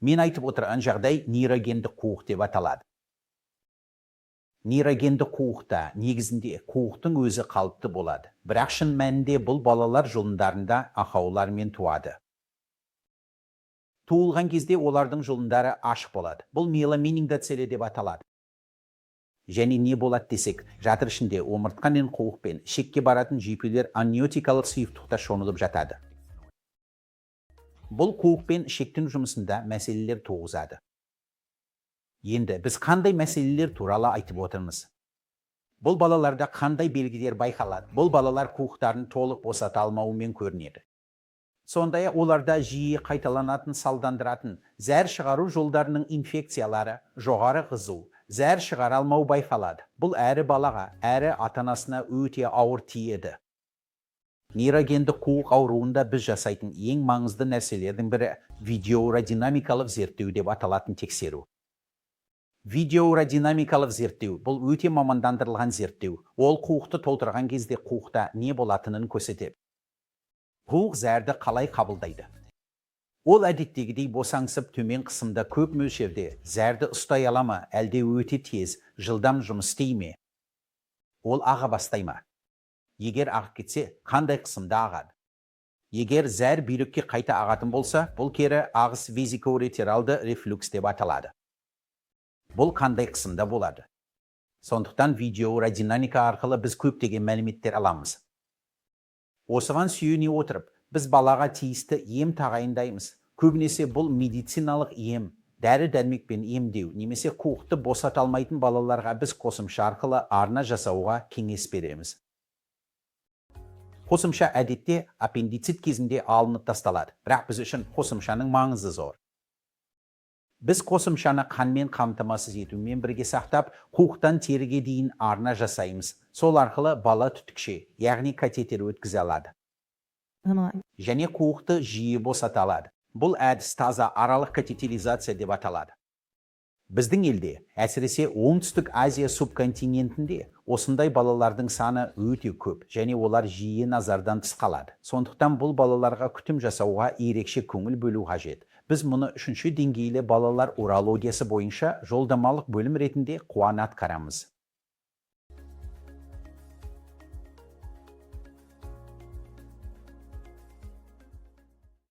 Мен айтып отырған жағдай нейрогендік қуық деп аталады. Нейрогендік қуықта негізінде қуықтың өзі қалыпты болады. Бірақ шын мәнінде бұл балалар жұлындарында ақаулармен туады. Туылған кезде олардың жұлындары ашық болады. Бұл миеломенингоцеле деп аталады. Және не болады десек, жатыр ішінде омыртқа мен қуық пен ішекке баратын жүйкелер амниотикалық сұйықтықта шомылып жатады. Бұл қуық пен ішектің жұмысында мәселелер туғызады. Енді біз қандай мәселелер туралы айтып отырмыз? Бұл балаларда қандай белгілер байқалады? Бұл балалар қуықтарын толық босата алмауымен көрінеді. Сондай-ақ оларда жиі қайталанатын салдандыратын зәр шығару жолдарының инфекциялары, жоғары қызу, зәр шығара алмау байқалады. Бұл әрі балаға, әрі ата-анасына өте ауыр тиеді. Нейрогендік қуық ауруында біз жасайтын ең маңызды нәрселердің бірі видеоуродинамикалық зерттеу деп аталатын тексеру. Видеоуродинамикалық зерттеу бұл өте мамандандырылған зерттеу. Ол қуықты толтырған кезде қуықта не болатынын көрсетеді. Қуық зәрді қалай қабылдайды? Ол әдеттегідей босаңсып төмен қысымда көп мөлшерде зәрді ұстай ала ма, әлде өте тез, жылдам жұмыс істей ме? Ол аға бастай ма? Егер ағып кетсе, қандай қысымда ағады? Егер зәр бүйрекке қайта ағатын болса, бұл кері ағыс везикоуретералды рефлюкс деп аталады. Бұл қандай қысымда болады? Сондықтан видеоуродинамика арқылы біз көптеген мәліметтер аламыз. Осыған сүйене отырып, біз балаға тиісті ем тағайындаймыз. Көбінесе бұл медициналық ем, дәрі-дәрмекпен емдеу, немесе қуықты босата алмайтын балаларға біз қосымша арқылы арна жасауға кеңес береміз. Қосымша әдетте аппендицит кезінде алынып тасталады, бірақ біз үшін қосымшаның маңызы зор. Біз қосымшаны қанмен қамтамасыз етумен бірге сақтап, қуықтан теріге дейін арна жасаймыз. Сол арқылы бала түтікше, яғни катетер өткізе алады. Және қуықты жиі босата алады. Бұл әдіс таза аралық катетеризация деп аталады. Біздің елде, әсіресе Оңтүстік Азия субконтинентінде осындай балалардың саны өте көп, және олар жиі назардан тыс қалады. Сондықтан бұл балаларға күтім жасауға ерекше көңіл бөлу қажет. Біз мұны 3-ші деңгейлі балалар урологиясы бойынша жолдамалық бөлім ретінде қуана атқарамыз.